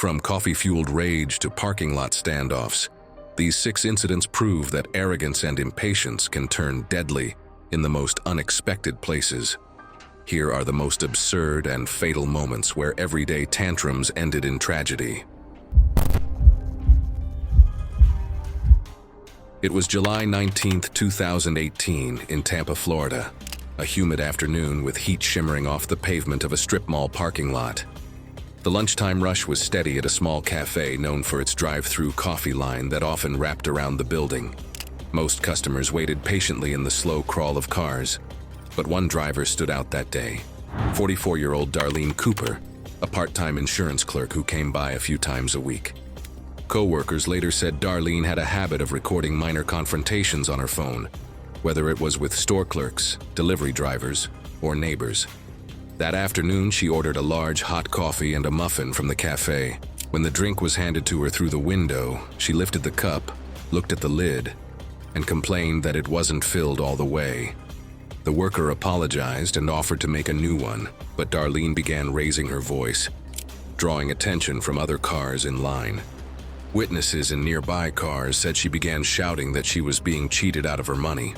From coffee-fueled rage to parking lot standoffs, these 6 incidents prove that arrogance and impatience can turn deadly in the most unexpected places. Here are the most absurd and fatal moments where everyday tantrums ended in tragedy. It was July 19, 2018, in Tampa, Florida. A humid afternoon with heat shimmering off the pavement of a strip mall parking lot. The lunchtime rush was steady at a small cafe known for its drive-through coffee line that often wrapped around the building. Most customers waited patiently in the slow crawl of cars, but one driver stood out that day. 44-year-old Darlene Cooper, a part-time insurance clerk who came by a few times a week. Co-workers later said Darlene had a habit of recording minor confrontations on her phone, whether it was with store clerks, delivery drivers, or neighbors. That afternoon, she ordered a large hot coffee and a muffin from the cafe. When the drink was handed to her through the window, she lifted the cup, looked at the lid, and complained that it wasn't filled all the way. The worker apologized and offered to make a new one, but Darlene began raising her voice, drawing attention from other cars in line. Witnesses in nearby cars said she began shouting that she was being cheated out of her money.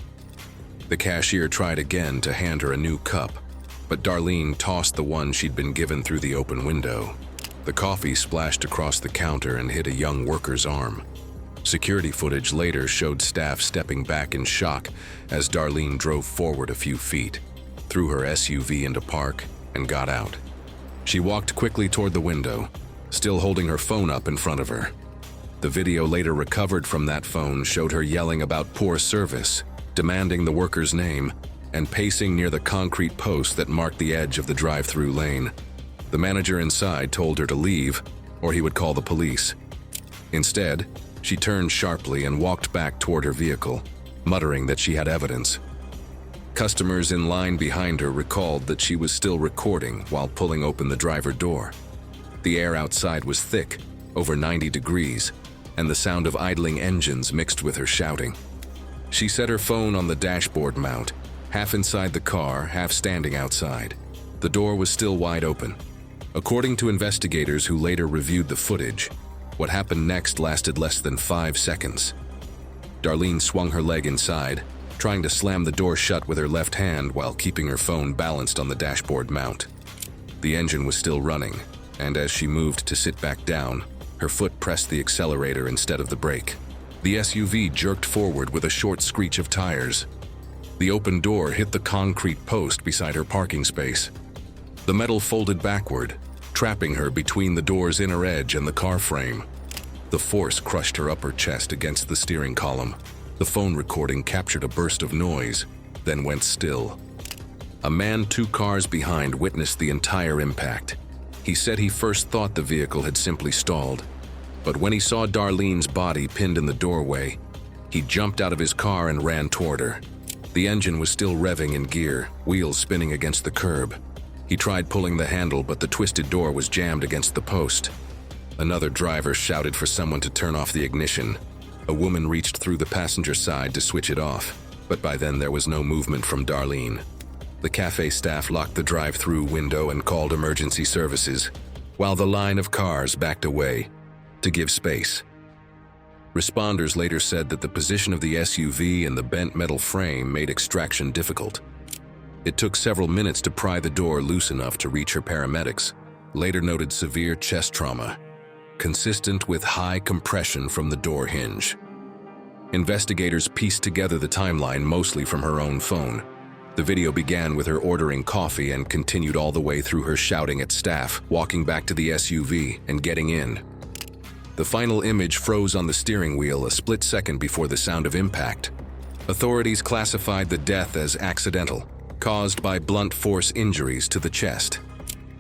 The cashier tried again to hand her a new cup, but Darlene tossed the one she'd been given through the open window. The coffee splashed across the counter and hit a young worker's arm. Security footage later showed staff stepping back in shock as Darlene drove forward a few feet, threw her SUV into park, and got out. She walked quickly toward the window, still holding her phone up in front of her. The video later recovered from that phone showed her yelling about poor service, demanding the worker's name, and pacing near the concrete post that marked the edge of the drive-through lane. The manager inside told her to leave, or he would call the police. Instead, she turned sharply and walked back toward her vehicle, muttering that she had evidence. Customers in line behind her recalled that she was still recording while pulling open the driver door. The air outside was thick, over 90 degrees, and the sound of idling engines mixed with her shouting. She set her phone on the dashboard mount, half inside the car, half standing outside. The door was still wide open. According to investigators who later reviewed the footage, what happened next lasted less than 5 seconds. Darlene swung her leg inside, trying to slam the door shut with her left hand while keeping her phone balanced on the dashboard mount. The engine was still running, and as she moved to sit back down, her foot pressed the accelerator instead of the brake. The SUV jerked forward with a short screech of tires. The open door hit the concrete post beside her parking space. The metal folded backward, trapping her between the door's inner edge and the car frame. The force crushed her upper chest against the steering column. The phone recording captured a burst of noise, then went still. A man 2 cars behind witnessed the entire impact. He said he first thought the vehicle had simply stalled, but when he saw Darlene's body pinned in the doorway, he jumped out of his car and ran toward her. The engine was still revving in gear, wheels spinning against the curb. He tried pulling the handle, but the twisted door was jammed against the post. Another driver shouted for someone to turn off the ignition. A woman reached through the passenger side to switch it off, but by then there was no movement from Darlene. The cafe staff locked the drive-through window and called emergency services, while the line of cars backed away to give space. Responders later said that the position of the SUV and the bent metal frame made extraction difficult. It took several minutes to pry the door loose enough to reach her paramedics, later noted severe chest trauma, consistent with high compression from the door hinge. Investigators pieced together the timeline mostly from her own phone. The video began with her ordering coffee and continued all the way through her shouting at staff, walking back to the SUV, and getting in. The final image froze on the steering wheel a split second before the sound of impact. Authorities classified the death as accidental, caused by blunt force injuries to the chest.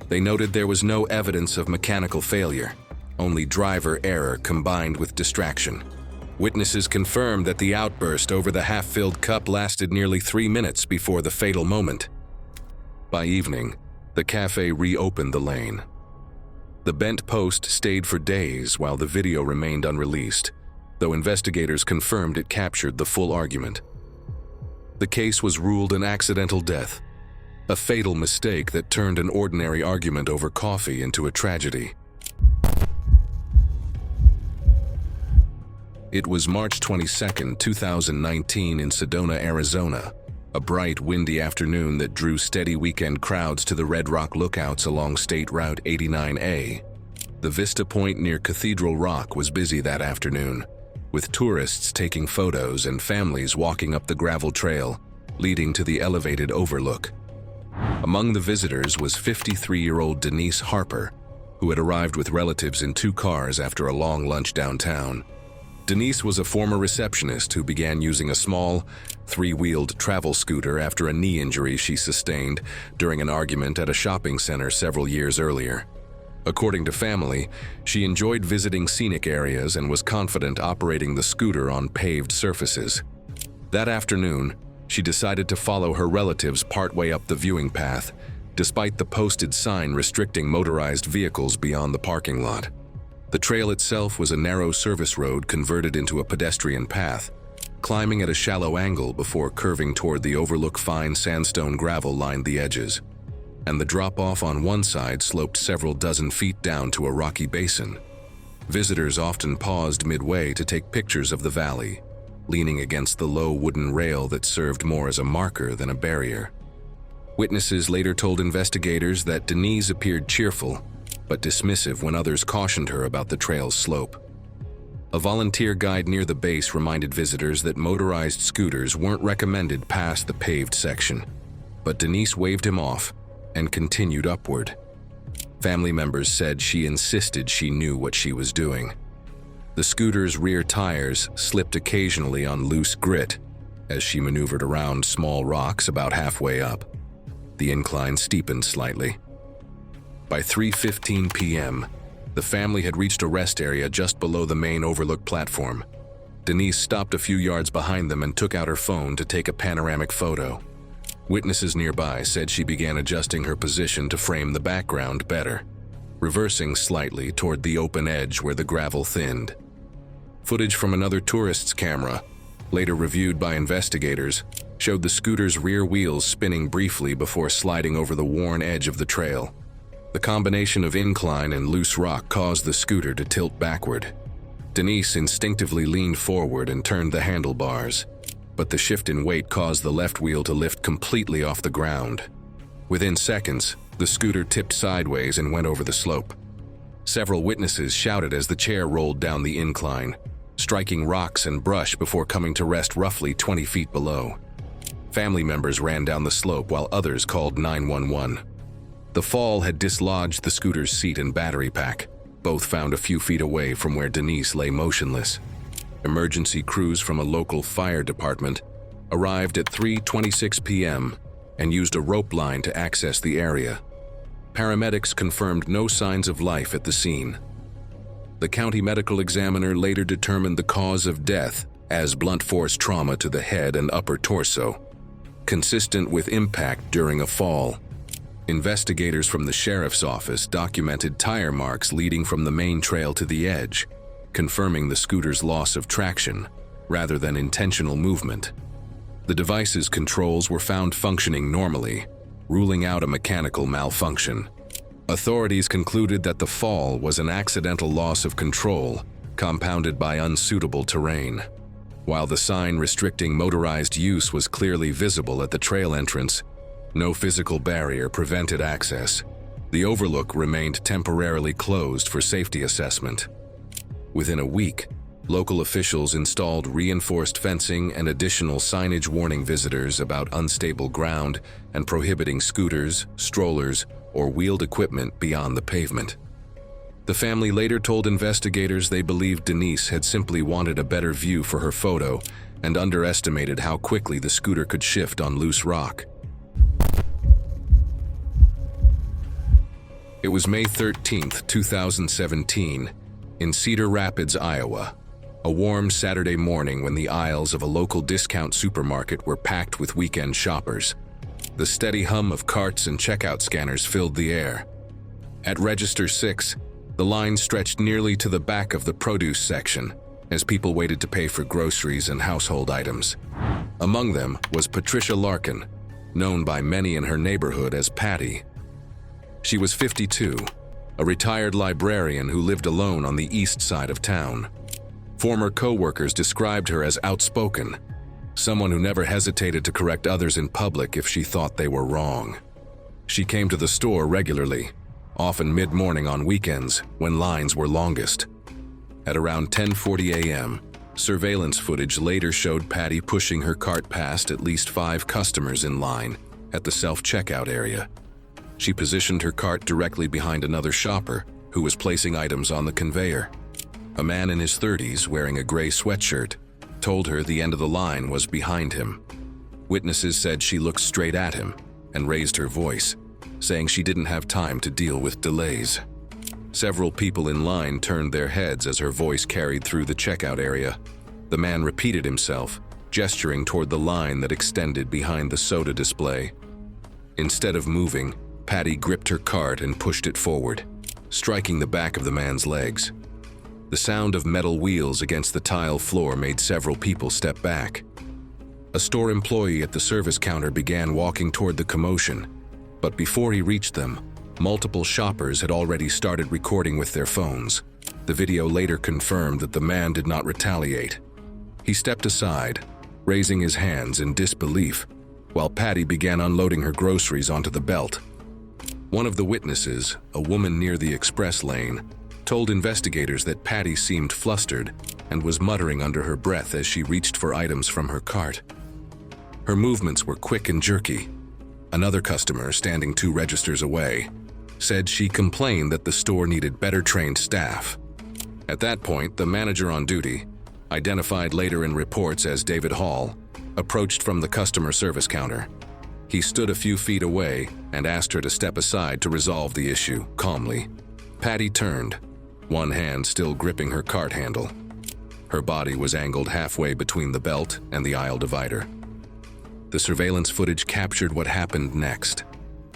They noted there was no evidence of mechanical failure, only driver error combined with distraction. Witnesses confirmed that the outburst over the half-filled cup lasted nearly 3 minutes before the fatal moment. By evening, the cafe reopened the lane. The bent post stayed for days while the video remained unreleased, though investigators confirmed it captured the full argument. The case was ruled an accidental death, a fatal mistake that turned an ordinary argument over coffee into a tragedy. It was March 22, 2019 in Sedona, Arizona, a bright, windy afternoon that drew steady weekend crowds to the Red Rock lookouts along State Route 89A. The Vista Point near Cathedral Rock was busy that afternoon, with tourists taking photos and families walking up the gravel trail leading to the elevated overlook. Among the visitors was 53-year-old Denise Harper, who had arrived with relatives in 2 cars after a long lunch downtown. Denise was a former receptionist who began using a small, 3-wheeled travel scooter after a knee injury she sustained during an argument at a shopping center several years earlier. According to family, she enjoyed visiting scenic areas and was confident operating the scooter on paved surfaces. That afternoon, she decided to follow her relatives partway up the viewing path, despite the posted sign restricting motorized vehicles beyond the parking lot. The trail itself was a narrow service road converted into a pedestrian path, climbing at a shallow angle before curving toward the overlook. Fine sandstone gravel lined the edges, and the drop-off on one side sloped several dozen feet down to a rocky basin. Visitors often paused midway to take pictures of the valley, leaning against the low wooden rail that served more as a marker than a barrier. Witnesses later told investigators that Denise appeared cheerful, but dismissive when others cautioned her about the trail's slope. A volunteer guide near the base reminded visitors that motorized scooters weren't recommended past the paved section, but Denise waved him off and continued upward. Family members said she insisted she knew what she was doing. The scooter's rear tires slipped occasionally on loose grit as she maneuvered around small rocks about halfway up. The incline steepened slightly. By 3:15 p.m., the family had reached a rest area just below the main overlook platform. Denise stopped a few yards behind them and took out her phone to take a panoramic photo. Witnesses nearby said she began adjusting her position to frame the background better, reversing slightly toward the open edge where the gravel thinned. Footage from another tourist's camera, later reviewed by investigators, showed the scooter's rear wheels spinning briefly before sliding over the worn edge of the trail. The combination of incline and loose rock caused the scooter to tilt backward. Denise instinctively leaned forward and turned the handlebars, but the shift in weight caused the left wheel to lift completely off the ground. Within seconds, the scooter tipped sideways and went over the slope. Several witnesses shouted as the chair rolled down the incline, striking rocks and brush before coming to rest roughly 20 feet below. Family members ran down the slope while others called 911. The fall had dislodged the scooter's seat and battery pack, both found a few feet away from where Denise lay motionless. Emergency crews from a local fire department arrived at 3:26 p.m. and used a rope line to access the area. Paramedics confirmed no signs of life at the scene. The county medical examiner later determined the cause of death as blunt force trauma to the head and upper torso, consistent with impact during a fall. Investigators from the sheriff's office documented tire marks leading from the main trail to the edge, confirming the scooter's loss of traction rather than intentional movement. The device's controls were found functioning normally, ruling out a mechanical malfunction. Authorities concluded that the fall was an accidental loss of control, compounded by unsuitable terrain. While the sign restricting motorized use was clearly visible at the trail entrance, no physical barrier prevented access. The overlook remained temporarily closed for safety assessment. Within a week, local officials installed reinforced fencing and additional signage warning visitors about unstable ground and prohibiting scooters, strollers, or wheeled equipment beyond the pavement. The family later told investigators they believed Denise had simply wanted a better view for her photo and underestimated how quickly the scooter could shift on loose rock. It was May 13, 2017, in Cedar Rapids, Iowa, a warm Saturday morning when the aisles of a local discount supermarket were packed with weekend shoppers. The steady hum of carts and checkout scanners filled the air. At Register 6, the line stretched nearly to the back of the produce section as people waited to pay for groceries and household items. Among them was Patricia Larkin, known by many in her neighborhood as Patty. She was 52, a retired librarian who lived alone on the east side of town. Former co-workers described her as outspoken, someone who never hesitated to correct others in public if she thought they were wrong. She came to the store regularly, often mid-morning on weekends when lines were longest. At around 10:40 a.m., surveillance footage later showed Patty pushing her cart past at least 5 customers in line at the self-checkout area. She positioned her cart directly behind another shopper who was placing items on the conveyor. A man in his 30s wearing a gray sweatshirt told her the end of the line was behind him. Witnesses said she looked straight at him and raised her voice, saying she didn't have time to deal with delays. Several people in line turned their heads as her voice carried through the checkout area. The man repeated himself, gesturing toward the line that extended behind the soda display. Instead of moving, Patty gripped her cart and pushed it forward, striking the back of the man's legs. The sound of metal wheels against the tile floor made several people step back. A store employee at the service counter began walking toward the commotion, but before he reached them, multiple shoppers had already started recording with their phones. The video later confirmed that the man did not retaliate. He stepped aside, raising his hands in disbelief, while Patty began unloading her groceries onto the belt. One of the witnesses, a woman near the express lane, told investigators that Patty seemed flustered and was muttering under her breath as she reached for items from her cart. Her movements were quick and jerky. Another customer, standing 2 registers away, said she complained that the store needed better trained staff. At that point, the manager on duty, identified later in reports as David Hall, approached from the customer service counter. He stood a few feet away and asked her to step aside to resolve the issue calmly. Patty turned, one hand still gripping her cart handle. Her body was angled halfway between the belt and the aisle divider. The surveillance footage captured what happened next.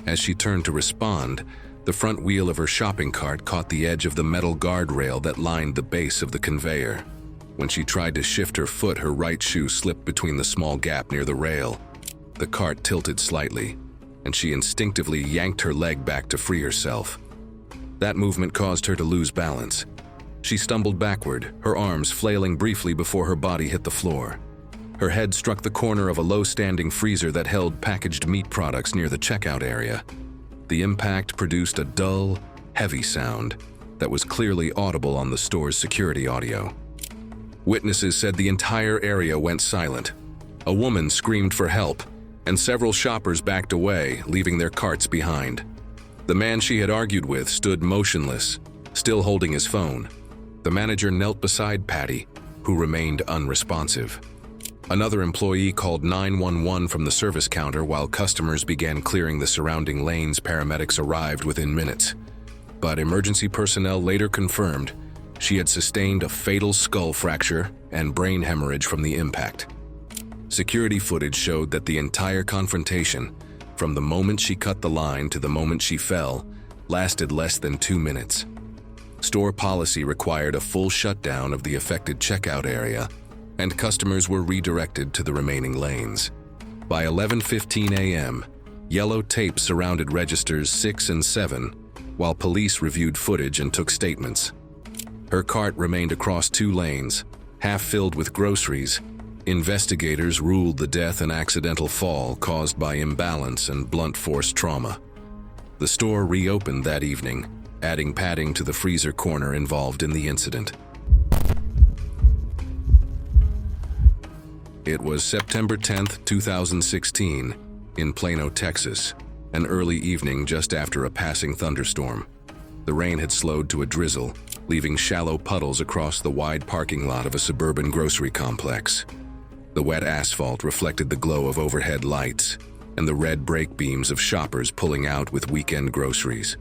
As she turned to respond, the front wheel of her shopping cart caught the edge of the metal guardrail that lined the base of the conveyor. When she tried to shift her foot, her right shoe slipped between the small gap near the rail. The cart tilted slightly, and she instinctively yanked her leg back to free herself. That movement caused her to lose balance. She stumbled backward, her arms flailing briefly before her body hit the floor. Her head struck the corner of a low-standing freezer that held packaged meat products near the checkout area. The impact produced a dull, heavy sound that was clearly audible on the store's security audio. Witnesses said the entire area went silent. A woman screamed for help, and several shoppers backed away, leaving their carts behind. The man she had argued with stood motionless, still holding his phone. The manager knelt beside Patty, who remained unresponsive. Another employee called 911 from the service counter while customers began clearing the surrounding lanes. Paramedics arrived within minutes, but emergency personnel later confirmed she had sustained a fatal skull fracture and brain hemorrhage from the impact. Security footage showed that the entire confrontation, from the moment she cut the line to the moment she fell, lasted less than 2 minutes. Store policy required a full shutdown of the affected checkout area, and customers were redirected to the remaining lanes. By 11:15 a.m., yellow tape surrounded registers 6 and 7, while police reviewed footage and took statements. Her cart remained across 2 lanes, half filled with groceries. Investigators ruled the death an accidental fall caused by imbalance and blunt force trauma. The store reopened that evening, adding padding to the freezer corner involved in the incident. It was September 10, 2016, in Plano, Texas, an early evening just after a passing thunderstorm. The rain had slowed to a drizzle, leaving shallow puddles across the wide parking lot of a suburban grocery complex. The wet asphalt reflected the glow of overhead lights and the red brake beams of shoppers pulling out with weekend groceries.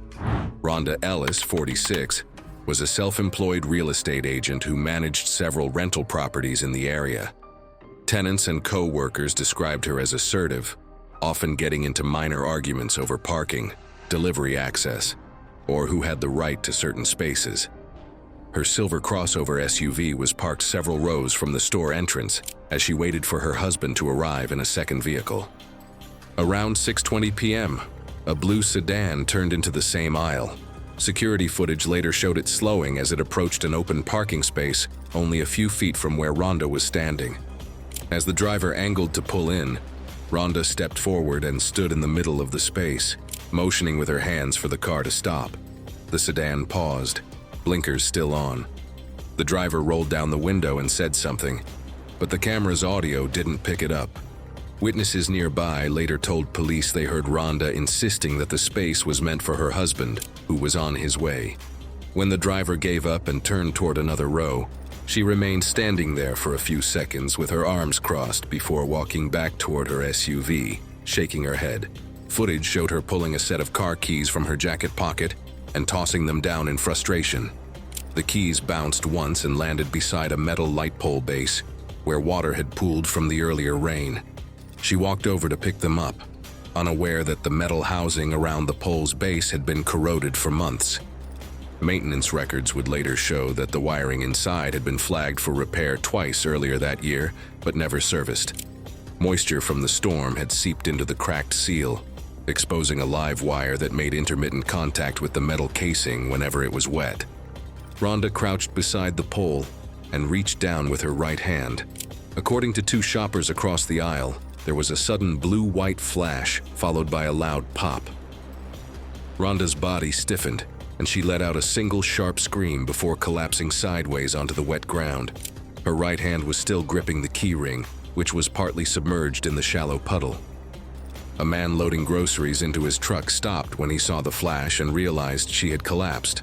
Rhonda Ellis, 46, was a self-employed real estate agent who managed several rental properties in the area. Tenants and co-workers described her as assertive, often getting into minor arguments over parking, delivery access, or who had the right to certain spaces. Her silver crossover SUV was parked several rows from the store entrance as she waited for her husband to arrive in a second vehicle. Around 6:20 p.m., a blue sedan turned into the same aisle. Security footage later showed it slowing as it approached an open parking space only a few feet from where Rhonda was standing. As the driver angled to pull in, Rhonda stepped forward and stood in the middle of the space, motioning with her hands for the car to stop. The sedan paused, blinkers still on. The driver rolled down the window and said something, but the camera's audio didn't pick it up. Witnesses nearby later told police they heard Rhonda insisting that the space was meant for her husband, who was on his way. When the driver gave up and turned toward another row, she remained standing there for a few seconds with her arms crossed before walking back toward her SUV, shaking her head. Footage showed her pulling a set of car keys from her jacket pocket and tossing them down in frustration. The keys bounced once and landed beside a metal light pole base, where water had pooled from the earlier rain. She walked over to pick them up, unaware that the metal housing around the pole's base had been corroded for months. Maintenance records would later show that the wiring inside had been flagged for repair twice earlier that year, but never serviced. Moisture from the storm had seeped into the cracked seal, exposing a live wire that made intermittent contact with the metal casing whenever it was wet. Rhonda crouched beside the pole and reached down with her right hand. According to two shoppers across the aisle, there was a sudden blue-white flash, followed by a loud pop. Rhonda's body stiffened, and she let out a single sharp scream before collapsing sideways onto the wet ground. Her right hand was still gripping the key ring, which was partly submerged in the shallow puddle. A man loading groceries into his truck stopped when he saw the flash and realized she had collapsed.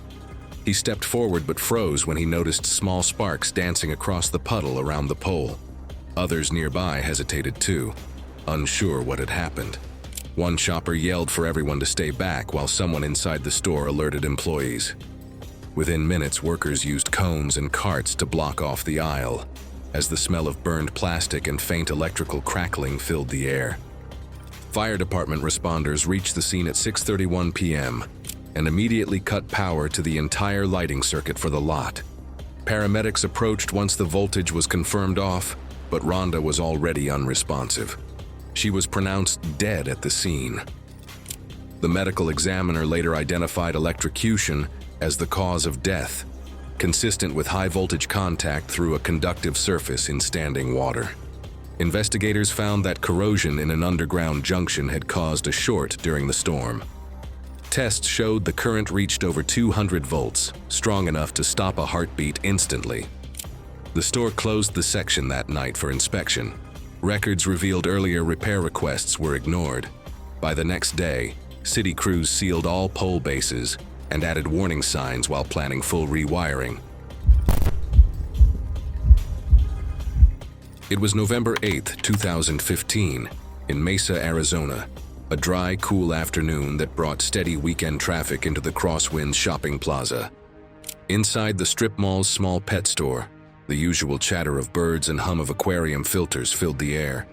He stepped forward but froze when he noticed small sparks dancing across the puddle around the pole. Others nearby hesitated too, unsure what had happened. One shopper yelled for everyone to stay back while someone inside the store alerted employees. Within minutes, workers used cones and carts to block off the aisle, as the smell of burned plastic and faint electrical crackling filled the air. Fire department responders reached the scene at 6:31 p.m. and immediately cut power to the entire lighting circuit for the lot. Paramedics approached once the voltage was confirmed off, but Rhonda was already unresponsive. She was pronounced dead at the scene. The medical examiner later identified electrocution as the cause of death, consistent with high-voltage contact through a conductive surface in standing water. Investigators found that corrosion in an underground junction had caused a short during the storm. Tests showed the current reached over 200 volts, strong enough to stop a heartbeat instantly. The store closed the section that night for inspection. Records revealed earlier repair requests were ignored. By the next day, city crews sealed all pole bases and added warning signs while planning full rewiring. It was November 8, 2015, in Mesa, Arizona, a dry, cool afternoon that brought steady weekend traffic into the Crosswinds shopping plaza. Inside the strip mall's small pet store, the usual chatter of birds and hum of aquarium filters filled the air.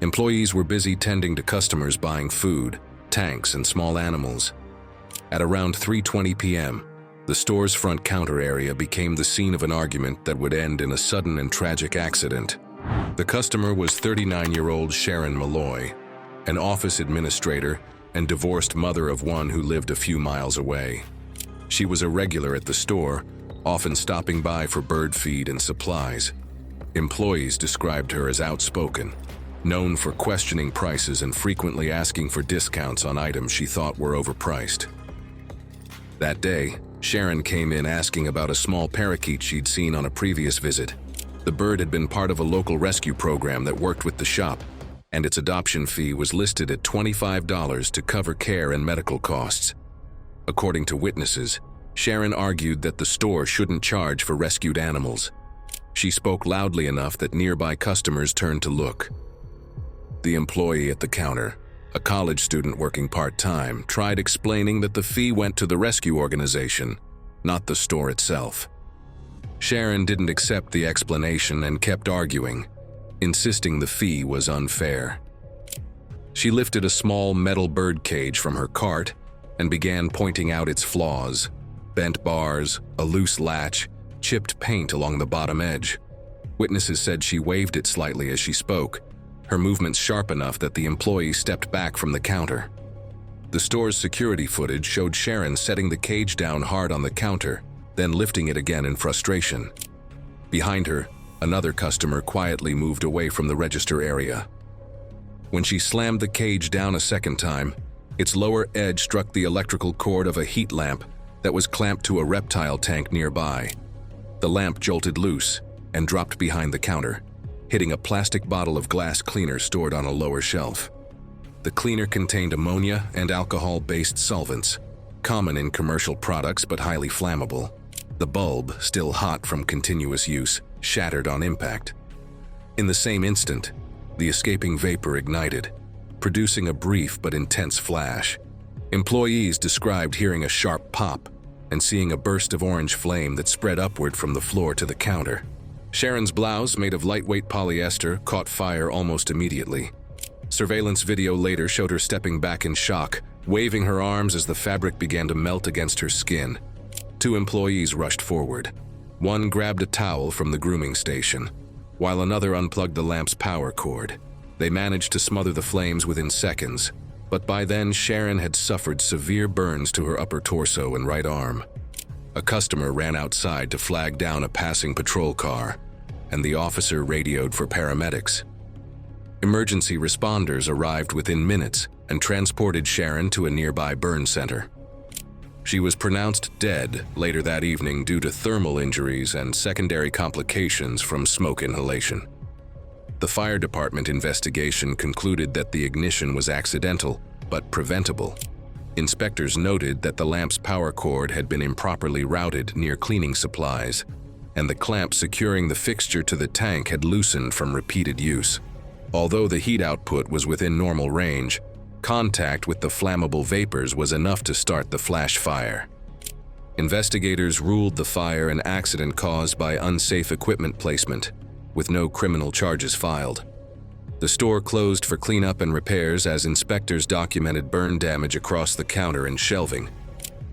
Employees were busy tending to customers buying food, tanks, and small animals. At around 3:20 p.m., the store's front counter area became the scene of an argument that would end in a sudden and tragic accident. The customer was 39-year-old Sharon Malloy, an office administrator and divorced mother of one who lived a few miles away. She was a regular at the store, often stopping by for bird feed and supplies. Employees described her as outspoken, known for questioning prices and frequently asking for discounts on items she thought were overpriced. That day, Sharon came in asking about a small parakeet she'd seen on a previous visit. The bird had been part of a local rescue program that worked with the shop, and its adoption fee was listed at $25 to cover care and medical costs. According to witnesses, Sharon argued that the store shouldn't charge for rescued animals. She spoke loudly enough that nearby customers turned to look. The employee at the counter, a college student working part-time, tried explaining that the fee went to the rescue organization, not the store itself. Sharon didn't accept the explanation and kept arguing, insisting the fee was unfair. She lifted a small metal bird cage from her cart and began pointing out its flaws: bent bars, a loose latch, chipped paint along the bottom edge. Witnesses said she waved it slightly as she spoke, her movements sharp enough that the employee stepped back from the counter. The store's security footage showed Sharon setting the cage down hard on the counter, then lifting it again in frustration. Behind her, another customer quietly moved away from the register area. When she slammed the cage down a second time, its lower edge struck the electrical cord of a heat lamp that was clamped to a reptile tank nearby. The lamp jolted loose and dropped behind the counter, hitting a plastic bottle of glass cleaner stored on a lower shelf. The cleaner contained ammonia and alcohol-based solvents, common in commercial products but highly flammable. The bulb, still hot from continuous use, shattered on impact. In the same instant, the escaping vapor ignited, producing a brief but intense flash. Employees described hearing a sharp pop and seeing a burst of orange flame that spread upward from the floor to the counter. Sharon's blouse, made of lightweight polyester, caught fire almost immediately. Surveillance video later showed her stepping back in shock, waving her arms as the fabric began to melt against her skin. Two employees rushed forward. One grabbed a towel from the grooming station, while another unplugged the lamp's power cord. They managed to smother the flames within seconds, but by then Sharon had suffered severe burns to her upper torso and right arm. A customer ran outside to flag down a passing patrol car, and the officer radioed for paramedics. Emergency responders arrived within minutes and transported Sharon to a nearby burn center. She was pronounced dead later that evening due to thermal injuries and secondary complications from smoke inhalation. The fire department investigation concluded that the ignition was accidental but preventable. Inspectors noted that the lamp's power cord had been improperly routed near cleaning supplies, and the clamp securing the fixture to the tank had loosened from repeated use. Although the heat output was within normal range, contact with the flammable vapors was enough to start the flash fire. Investigators ruled the fire an accident caused by unsafe equipment placement, with no criminal charges filed. The store closed for cleanup and repairs as inspectors documented burn damage across the counter and shelving.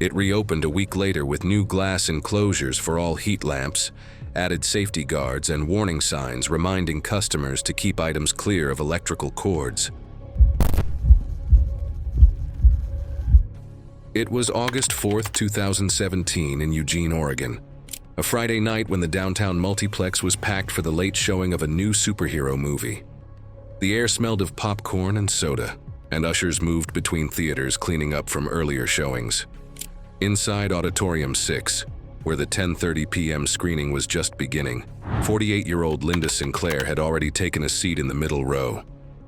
It reopened a week later with new glass enclosures for all heat lamps, added safety guards and warning signs reminding customers to keep items clear of electrical cords. It was August 4th, 2017 in Eugene, Oregon. A Friday night when the downtown multiplex was packed for the late showing of a new superhero movie. The air smelled of popcorn and soda, and ushers moved between theaters cleaning up from earlier showings. Inside Auditorium 6, where the 10:30 p.m. screening was just beginning, 48-year-old Linda Sinclair had already taken a seat in the middle row,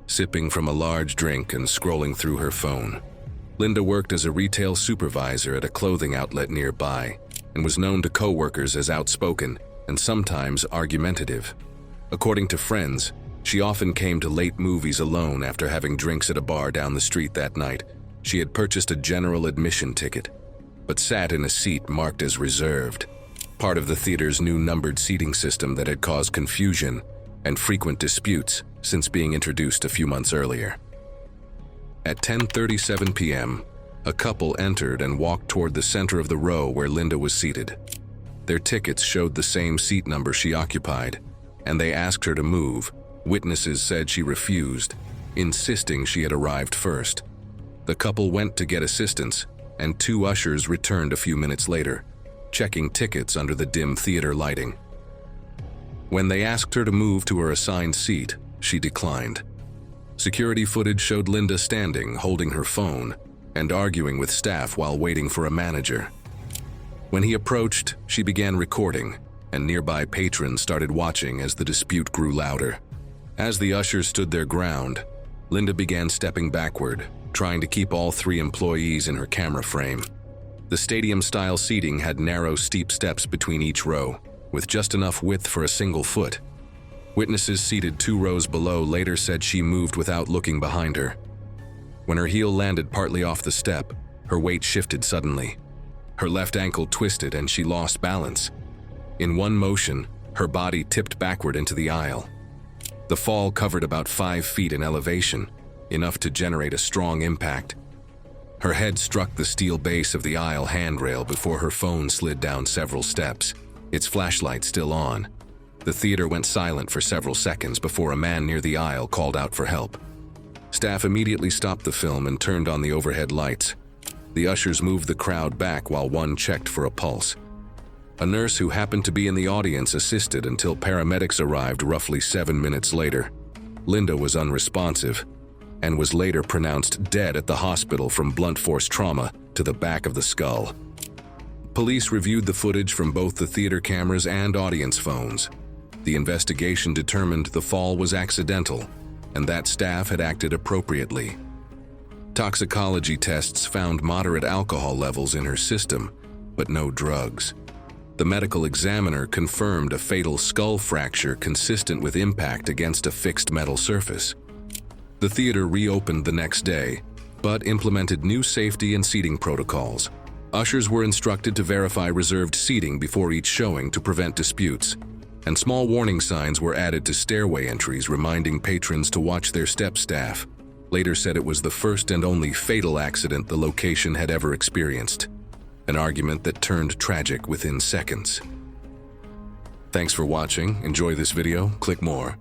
sipping from a large drink and scrolling through her phone. Linda worked as a retail supervisor at a clothing outlet nearby and was known to coworkers as outspoken and sometimes argumentative. According to friends, she often came to late movies alone after having drinks at a bar down the street that night. She had purchased a general admission ticket, but sat in a seat marked as reserved, part of the theater's new numbered seating system that had caused confusion and frequent disputes since being introduced a few months earlier. At 10:37 p.m., a couple entered and walked toward the center of the row where Linda was seated. Their tickets showed the same seat number she occupied, and they asked her to move. Witnesses said she refused, insisting she had arrived first. The couple went to get assistance, and two ushers returned a few minutes later, checking tickets under the dim theater lighting. When they asked her to move to her assigned seat, she declined. Security footage showed Linda standing, holding her phone, and arguing with staff while waiting for a manager. When he approached, she began recording, and nearby patrons started watching as the dispute grew louder. As the ushers stood their ground, Linda began stepping backward, trying to keep all three employees in her camera frame. The stadium-style seating had narrow, steep steps between each row, with just enough width for a single foot. Witnesses seated 2 rows below later said she moved without looking behind her. When her heel landed partly off the step, her weight shifted suddenly. Her left ankle twisted and she lost balance. In one motion, her body tipped backward into the aisle. The fall covered about 5 feet in elevation, enough to generate a strong impact. Her head struck the steel base of the aisle handrail before her phone slid down several steps, its flashlight still on. The theater went silent for several seconds before a man near the aisle called out for help. Staff immediately stopped the film and turned on the overhead lights. The ushers moved the crowd back while one checked for a pulse. A nurse who happened to be in the audience assisted until paramedics arrived roughly 7 minutes later. Linda was unresponsive and was later pronounced dead at the hospital from blunt force trauma to the back of the skull. Police reviewed the footage from both the theater cameras and audience phones. The investigation determined the fall was accidental and that staff had acted appropriately. Toxicology tests found moderate alcohol levels in her system, but no drugs. The medical examiner confirmed a fatal skull fracture consistent with impact against a fixed metal surface. The theater reopened the next day, but implemented new safety and seating protocols. Ushers were instructed to verify reserved seating before each showing to prevent disputes, and small warning signs were added to stairway entries reminding patrons to watch their step. Staff later said it was the first and only fatal accident the location had ever experienced, an argument that turned tragic within seconds. Thanks for watching. Enjoy this video. Click more.